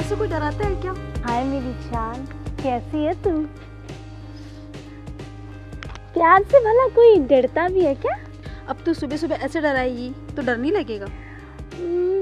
से कोई डराता है क्या? हाय मेरी जान, कैसी है तू? प्यार से भला कोई डरता भी है क्या? अब तू सुबह सुबह ऐसे डराएगी तो डर नहीं लगेगा?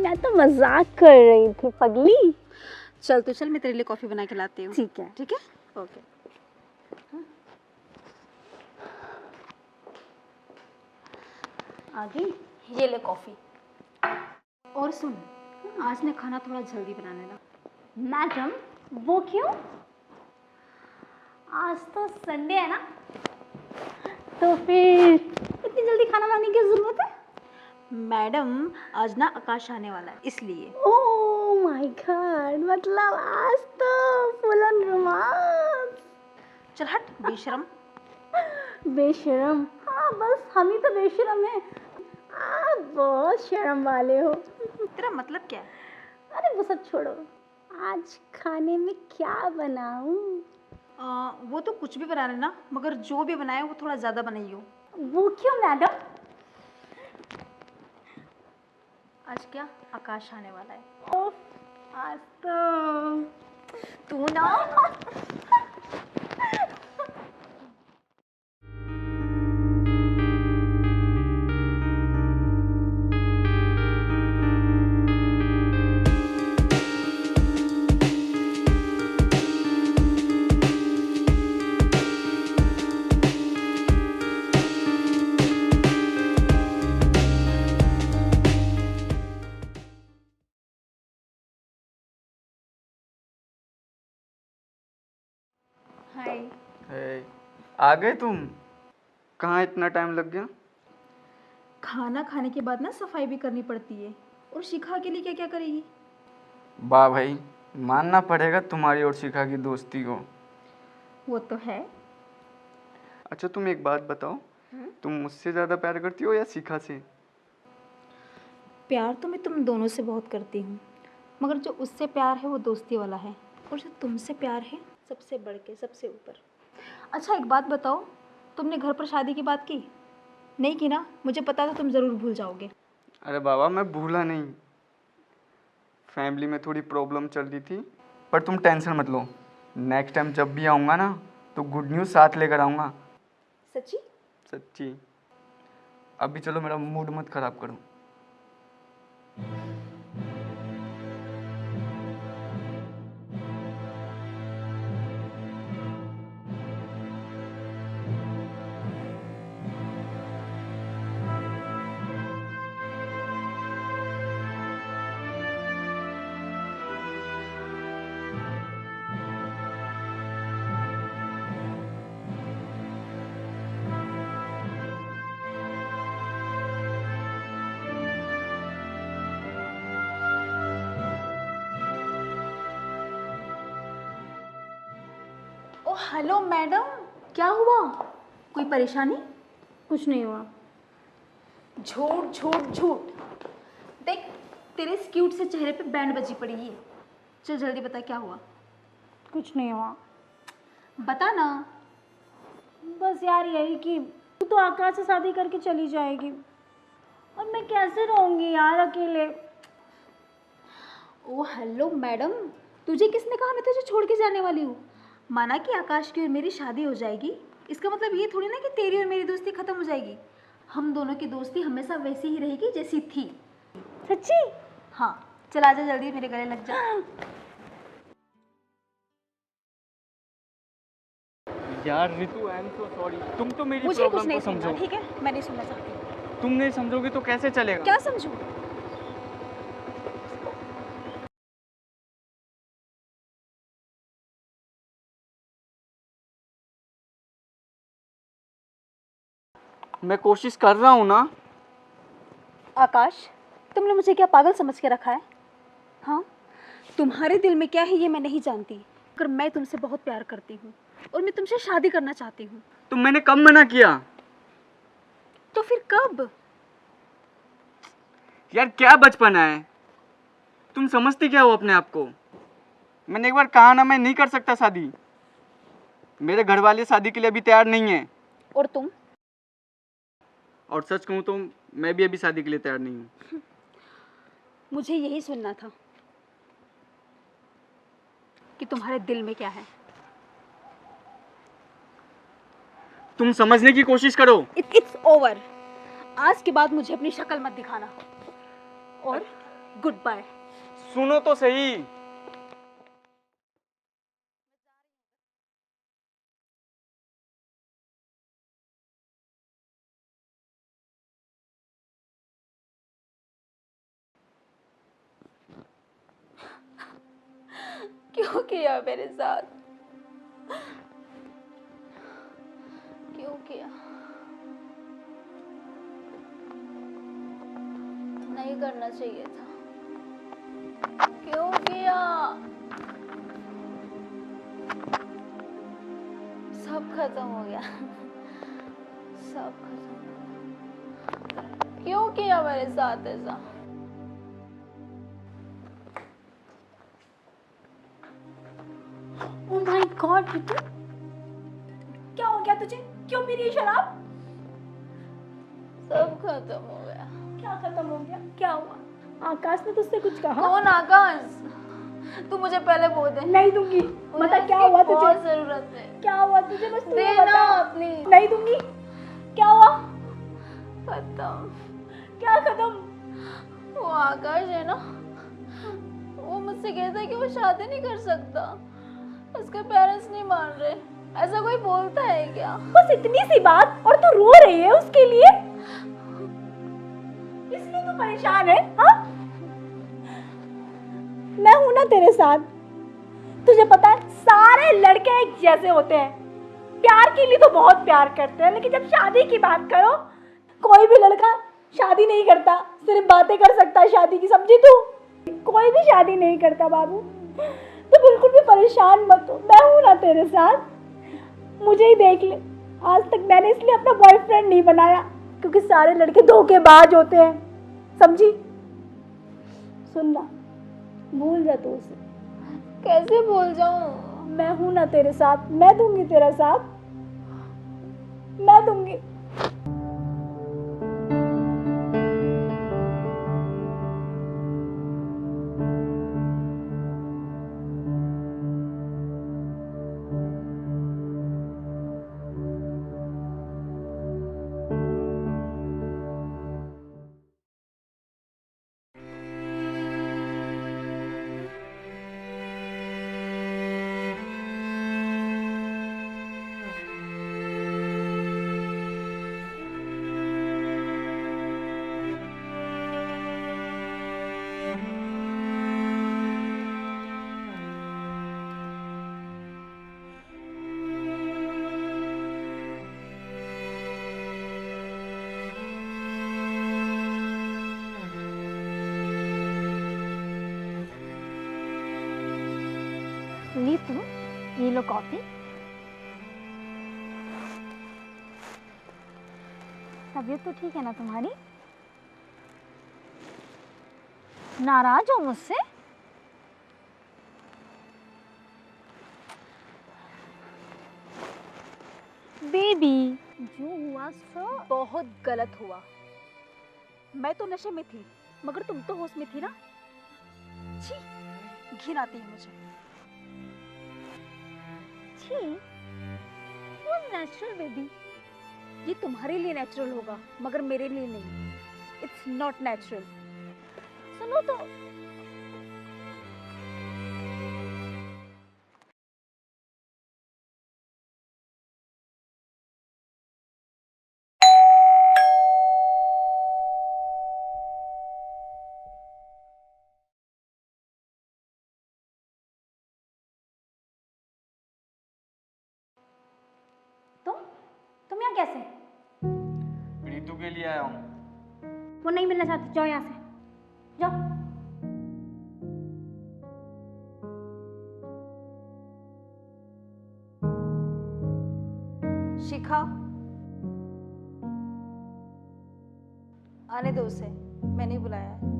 मैं तो मजाक कर रही थी पगली। चल तो चल, मैं तेरे लिए कॉफी बना के लाती हूँ। ठीक है। ठीक है, ओके। आ गई? ये ले कॉफी। और सुन, आज ने खाना थोड़ा जल्दी बनाने ना। मैडम, वो क्यों? आज तो संडे है ना, तो फिर इतनी जल्दी खाना बनाने की जरूरत है? मैडम, आज ना आकाश आने वाला है इसलिए। ओह माय गॉड, मतलब आज तो फुल ऑन रोमांस। चल हट बेशरम। बेशरम? हाँ बस हम ही तो बेशरम हैं। आप बहुत शर्म वाले हो। तेरा मतलब क्या है? अरे वो सब छोड़ो, आज खाने में क्या बनाऊं? वो तो कुछ भी बना लेना, मगर जो भी बनाए वो थोड़ा ज़्यादा बनाइयो। वो क्यों मैडम? आज क्या, आकाश आने वाला है। ओह, आज तो तू ना। हाय। हे, आ गए तुम? कहाँ इतना टाइम लग गया? खाना खाने के बाद ना सफाई भी करनी पड़ती है, और शिखा के लिए क्या क्या करेगी? वाह भाई, मानना पड़ेगा तुम्हारी और शिखा की दोस्ती को। वो तो है। अच्छा तुम एक बात बताओ, तुम मुझसे ज़्यादा प्यार करती हो या शिखा से? प्यार तो मैं तुम दोनों से बहुत करती हूँ, मगर जो उससे प्यार है वो दोस्ती वाला है, और जो तुमसे प्यार है सबसे बढ़ के, सबसे ऊपर। अच्छा एक बात बताओ, तुमने घर पर शादी की बात की? नहीं की ना? मुझे पता था तुम ज़रूर भूल जाओगे। अरे बाबा, मैं भूला नहीं। फैमिली में थोड़ी प्रॉब्लम चल रही थी, पर तुम टेंशन मत लो। नेक्स्ट टाइम जब भी आऊँगा ना, तो गुड न्यूज़ साथ लेकर आऊँगा। सच्ची? सच्ची। अभी चलो, मेरा मूड मत खराब करो। ओ हेलो मैडम, क्या हुआ? कोई परेशानी? कुछ नहीं हुआ। झूठ झूठ झूठ। देख, तेरे इस क्यूट से चेहरे पे बैंड बजी पड़ी है। चल जल्दी बता क्या हुआ। कुछ नहीं हुआ। बता ना। बस यार यही कि तू तो आकाश से शादी करके चली जाएगी, और मैं कैसे रहूंगी यार अकेले। ओ हेलो मैडम, तुझे किसने कहा मैं तुझे छोड़ के जाने वाली हूँ? माना कि आकाश की और मेरी शादी हो जाएगी, इसका मतलब ये थोड़ी ना कि तेरी और मेरी दोस्ती खत्म हो जाएगी। हम दोनों की दोस्ती हमेशा वैसी ही रहेगी जैसी थी। सच्ची? हाँ, चल आजा जल्दी, मेरे गले लग जा। यार Ritu, I am so sorry. तुम तो मेरी मुझे कुछ प्रॉब्लम नहीं को समझो। समझा, ठीक है? मैं नहीं सुनना चाहती। तुम नहीं समझोगे तो कैसे चलेगा? क्या समझूं? मैं कोशिश कर रहा हूँ ना। आकाश, तुमने मुझे क्या पागल समझ के रखा है? हाँ, तुम्हारे दिल में क्या है ये मैं नहीं जानती, मगर मैं तुमसे बहुत प्यार करती हूँ और मैं तुमसे शादी करना चाहती हूँ। तो मैंने कब मना किया? तो फिर कब? यार क्या बचपना है, तुम समझती क्या हो अपने आप को? मैंने एक बार कहा ना, मैं नहीं कर सकता शादी। मेरे घर वाले शादी के लिए अभी तैयार नहीं है। और तुम? और सच कहूँ तो मैं भी अभी शादी के लिए तैयार नहीं हूँ। मुझे यही सुनना था। कि तुम्हारे दिल में क्या है। तुम समझने की कोशिश करो। It's over. आज के बाद मुझे अपनी शक्ल मत दिखाना। और गुड बाय। सुनो तो सही। क्यों किया मेरे साथ? क्यों किया? नहीं करना चाहिए था। क्यों किया? सब खत्म हो गया। सब खत्म हो गया। क्यों किया मेरे साथ ऐसा? ओह माय गॉड रितु, क्या हो गया तुझे? क्यों पी रही है शराब? सब खत्म हो गया। क्या खत्म हो गया? क्या हुआ? आकाश ने तुझसे कुछ कहा? कौन आकाश? तू मुझे पहले बोल दे। नहीं दूंगी। बता क्या हुआ तुझे? बहुत जरूरत है। क्या हुआ तुझे? बस तू देना बता। प्लीज। नहीं दूंगी। क्या हुआ? खत्म। क्या खत्म? वो आकाश है ना, वो मुझसे कहता है कि वो शादी नहीं कर सकता। उसके पेरेंट्स नहीं मान रहे। ऐसा कोई बोलता है क्या? बस इतनी सी बात और तू रो रही है उसके लिए? इसलिए तू परेशान है? हाँ, मैं हूं ना तेरे साथ। तुझे पता है सारे लड़के एक जैसे होते हैं। प्यार के लिए तो बहुत प्यार करते हैं, लेकिन जब शादी की बात करो, कोई भी लड़का शादी नहीं करता, सिर्फ बातें कर सकता है शादी की। समझी तू? कोई भी शादी नहीं करता बाबू। तो बिल्कुल भी परेशान मत हो, मैं हूं ना तेरे साथ। मुझे ही देख ले, आज तक मैंने इसलिए अपना बॉयफ्रेंड नहीं बनाया क्योंकि सारे लड़के धोखेबाज होते हैं। समझी? सुनना, भूल जा तू उसे। कैसे भूल जाऊं? मैं हूं ना तेरे साथ, मैं दूंगी तेरा साथ, मैं दूंगी। नीतू, ये लो कॉफी। तबीयत तो ठीक है ना तुम्हारी? नाराज हो मुझसे? बेबी, जो हुआ सो बहुत गलत हुआ। मैं तो नशे में थी, मगर तुम तो होश में थी ना। छी, घिन आती है मुझे। छी, वो नेचुरल बेबी। ये तुम्हारे लिए नेचुरल होगा, मगर मेरे लिए नहीं। It's not natural. सुनो तो। तुम यहाँ कैसे? ऋतु के लिए आया हूँ। वो नहीं मिलना चाहती, जाओ यहाँ से, जाओ। शिखा, आने दो उसे, मैं नहीं बुलाया है।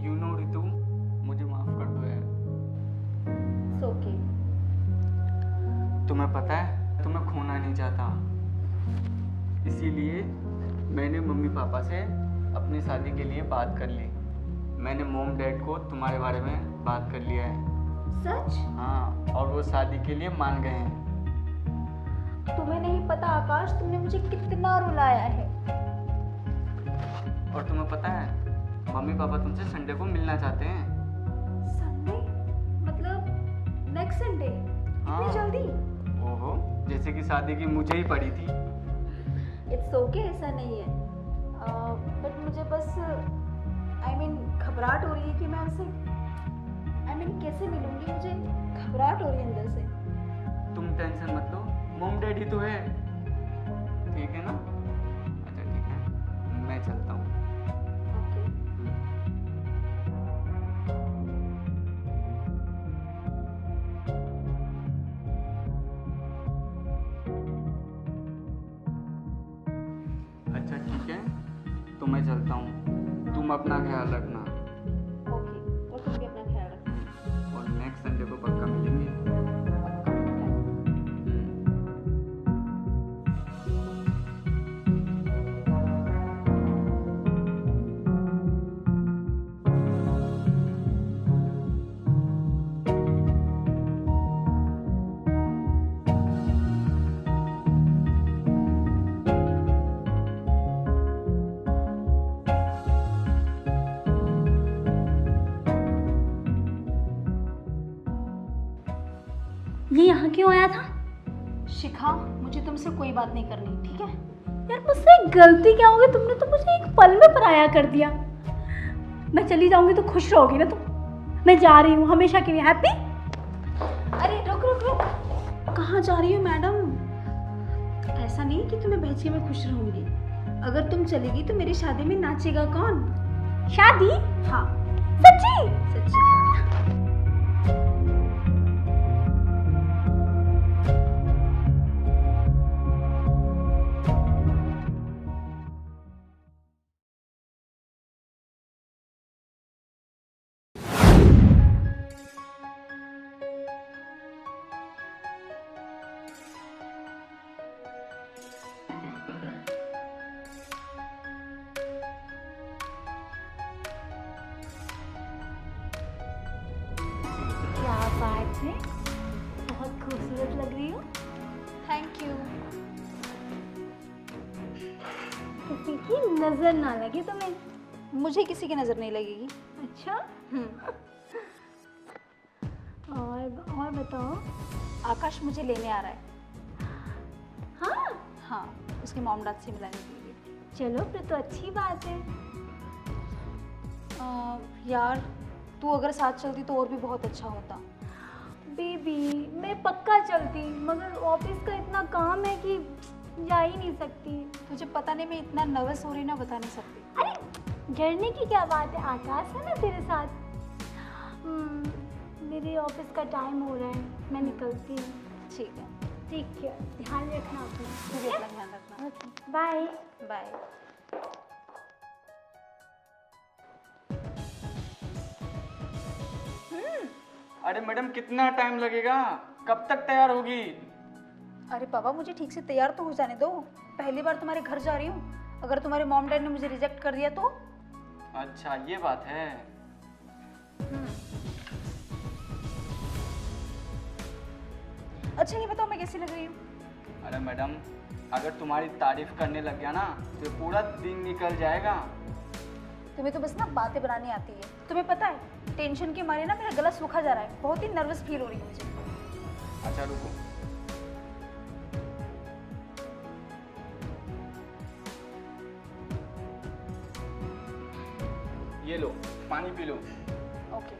यू नो ऋतु, मुझे माफ कर दो यार। It's okay. तुम्हें पता है तुम्हें खोना नहीं चाहता, इसीलिए मैंने मम्मी पापा से अपनी शादी के लिए बात कर ली। मैंने मॉम डैड को तुम्हारे बारे में बात कर लिया है। सच? हाँ, और वो शादी के लिए मान गए हैं। तुम्हें नहीं पता आकाश, तुमने मुझे कितना रुलाया है। और तुम्हें पता है मम्मी पापा तुमसे संडे को मिलना चाहते हैं। संडे? मतलब नेक्स्ट संडे? हाँ। इतनी जल्दी? ओहो, जैसे कि शादी की मुझे ही पड़ी थी। इट्स ओके, ऐसा नहीं है, बट मुझे बस घबराहट हो रही है कि मैं उनसे कैसे मिलूंगी। मुझे घबराहट हो रही है अंदर से। तुम टेंशन मत लो, मॉम डैडी तो है, ठीक है ना? अच्छा ठीक है, मैं चलता हूँ। अच्छा ठीक है, तो मैं चलता हूँ, तुम अपना ख्याल रखना। ओके, और तुम भी अपना ख्याल रखना। और नेक्स्ट संडे को पक्का मिलेंगे। ये यहाँ क्यों आया था? शिखा, मुझे तुमसे कोई बात नहीं करनी, ठीक है? यार मुझसे गलती क्या हो गई? तुमने तो मुझे एक पल में पराया कर दिया। मैं चली जाऊंगी तो खुश रहोगी ना तुम? मैं जा रही हूँ हमेशा के लिए। हैप्पी? अरे रुक रुक रुक, कहाँ जा रही हो मैडम? ऐसा नहीं कि तुम्हें भेज के मैं खुश रहूंगी। अगर तुम चलेगी तो मेरी शादी में नाचेगा कौन? शादी? हाँ, सच्ची? सच्ची। क्या बात है, बहुत खूबसूरत लग रही हो। Thank you. किसी की नजर ना लगे तुम्हें। मुझे किसी की नज़र नहीं लगेगी। अच्छा, और बताओ। आकाश मुझे लेने आ रहा है। हाँ, हाँ, उसके मॉम डैड से मिलाने के लिए। चलो फिर तो अच्छी बात है। यार, तू अगर साथ चलती तो और भी बहुत अच्छा होता। बेबी, मैं पक्का चलती, मगर ऑफिस का इतना काम है कि जा ही नहीं सकती। तुझे पता नहीं मैं इतना नर्वस हो रही ना, बता नहीं सकती। अरे डरने की क्या बात है, आकाश है ना तेरे साथ। मेरे ऑफिस का टाइम हो रहा है, मैं निकलती हूँ। ठीक है, ठीक है, ध्यान रखना अपना। तू भी अपना ध्यान रखना। Okay, bye. बाय। अरे मैडम, कितना टाइम लगेगा? कब तक तैयार होगी? अरे बाबा, मुझे ठीक से तैयार तो हो जाने दो। पहली बार तुम्हारे घर जा रही हूँ, अगर तुम्हारे मॉम डैड ने मुझे रिजेक्ट कर दिया तो? अच्छा, ये बात है। अच्छा ये बताओ, मैं कैसी लग रही हूँ? अरे मैडम, अगर तुम्हारी तारीफ करने लग गया ना तो पूरा दिन निकल जाएगा। तुम्हें तो बस ना बातें बनानी आती है। तुम्हें पता है, टेंशन के मारे ना मेरा गला सूखा जा रहा है, बहुत ही नर्वस फील हो रही है मुझे। अच्छा रुको, ये लो, पानी पी लो। ओके।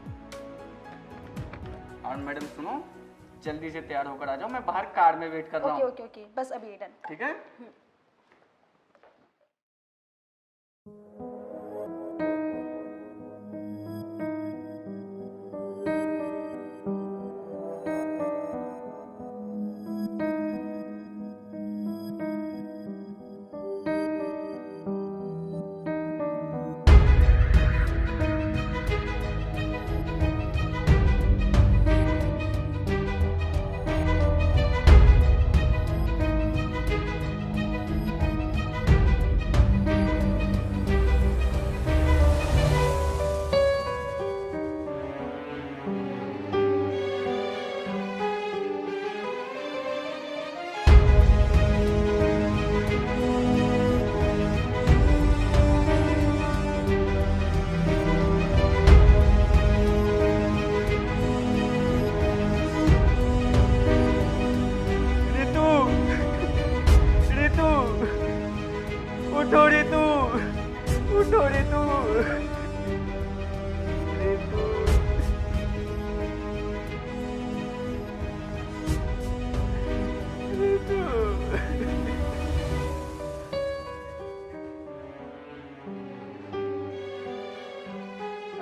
और मैडम सुनो, जल्दी से तैयार होकर आ जाओ, मैं बाहर कार में वेट कर रहा ओके हूँ। ओके ओके, बस अभी डन। ठीक है?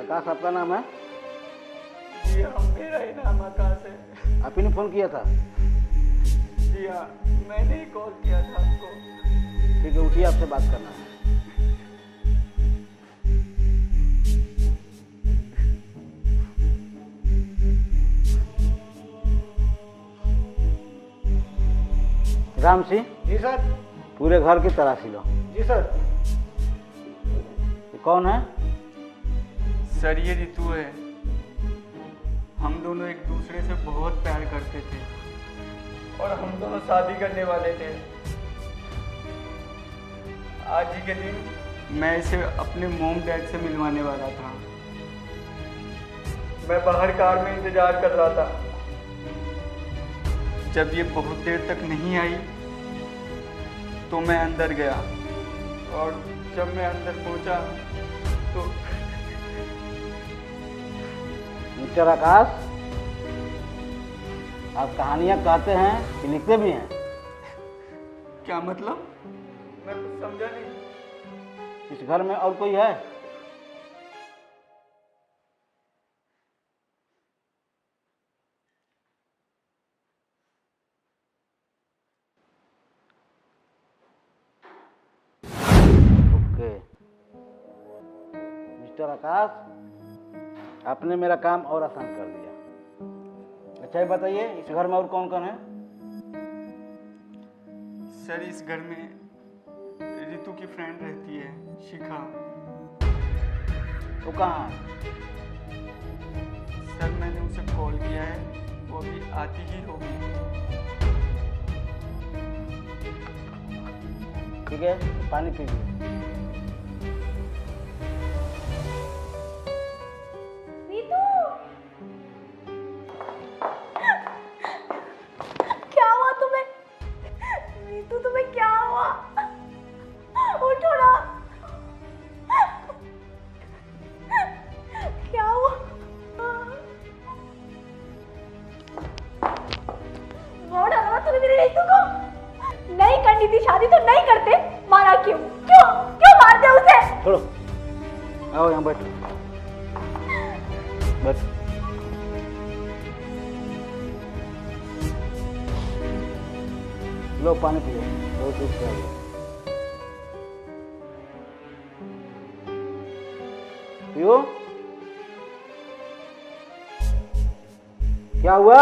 आकाश आपका नाम है? जी हाँ, मेरा ही नाम आकाश है। आप ही ने फ़ोन किया था? जी हाँ, मैंने ही कॉल किया था आपको। ठीक है, उठिए, आपसे बात करना है। राम सिंह, जी सर। पूरे घर की तलाशी लो। जी सर। ये कौन है? सर ये रितु है। हम दोनों एक दूसरे से बहुत प्यार करते थे और हम दोनों शादी करने वाले थे। आज ही के दिन मैं इसे अपने मॉम डैड से मिलवाने वाला था। मैं बाहर कार में इंतजार कर रहा था। जब ये बहुत देर तक नहीं आई तो मैं अंदर गया और जब मैं अंदर पहुंचा तो मिस्टर आकाश, आप कहानियां कहते हैं कि लिखते भी हैं? क्या मतलब? मैं कुछ समझा नहीं। इस घर में और कोई है? ओके। मिस्टर आकाश, आपने मेरा काम और आसान कर दिया। अच्छा, ये बताइए, इस घर में और कौन कौन है? सर इस घर में रितु की फ्रेंड रहती है, शिखा। वो कहाँ है? सर मैंने उसे कॉल किया है, वो अभी आती ही होगी। ठीक है, पानी पीजिए। नीतू, क्या हुआ तुम्हें? नीतू, तुम्हें क्या हुआ? उठो ना। क्या हुआ? बहुत डरा ना तूने मेरी नीतू को। नहीं करनी थी शादी तो नहीं करते, मारा क्यों? क्यों क्यों मार दिया उसे? छोड़ो, आओ यहाँ बैठो। बैठो। लो पानी पियो, बहुत दूर से आ गया। पियो। क्या हुआ?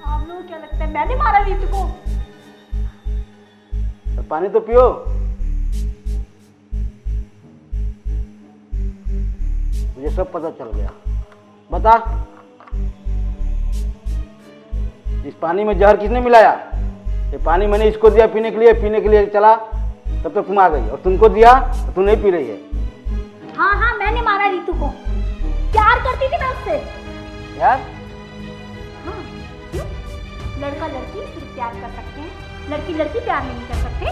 आप लोगों को क्या लगता है मैंने मारा रीतू को? पानी तो पियो। मुझे सब पता चल गया। बता, इस पानी में जहर किसने मिलाया? ये पानी मैंने इसको दिया पीने के लिए चला, तब तक तुम आ गई, और तुमको दिया तो तुम नहीं पी रही है। हाँ हाँ, मैंने मारा रीतू को। प्यार करती थी मैं उससे। यार, हाँ, क्यों? लड़का लड़की सिर्फ प्यार कर सकते हैं, लड़की लड़की प्यार नहीं कर सकते।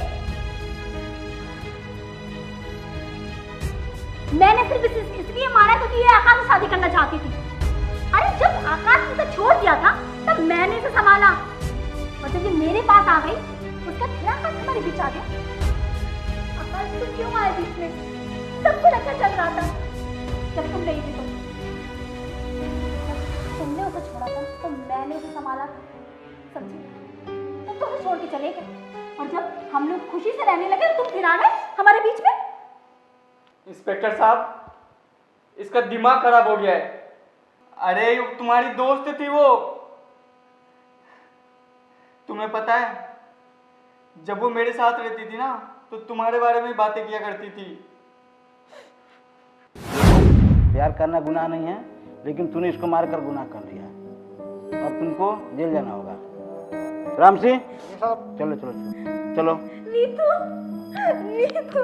मैंने सिर्फ इसलिए मारा क्योंकि ये आकाश से शादी करना चाहती थी। अरे जब आकाश ने उसे छोड़ दिया था तब मैंने इसे संभाला, और जब ये मेरे पास आ गई उसका क्या हाथ हमारे बीच आ गया। आकाश तुम क्यों आए बीच में? सब कुछ अच्छा चल रहा था जब तुम नहीं थी। तुमने उसे छोड़ा था तो मैंने उसे संभाला, समझी? तुम तो उसे छोड़ के चले गए, और जब हम लोग खुशी से रहने लगे तो तुम फिर आ गए हमारे बीच में। इंस्पेक्टर साहब, इसका दिमाग खराब हो गया है। अरे तुम्हारी दोस्त थी वो। तुम्हें पता है, जब वो मेरे साथ रहती थी ना तो तुम्हारे बारे में बातें किया करती थी। प्यार करना गुनाह नहीं है, लेकिन तूने इसको मारकर गुनाह कर लिया है। अब तुमको जेल जाना होगा। राम सिंह, चलो चलो चलो। नीतू, नीतू।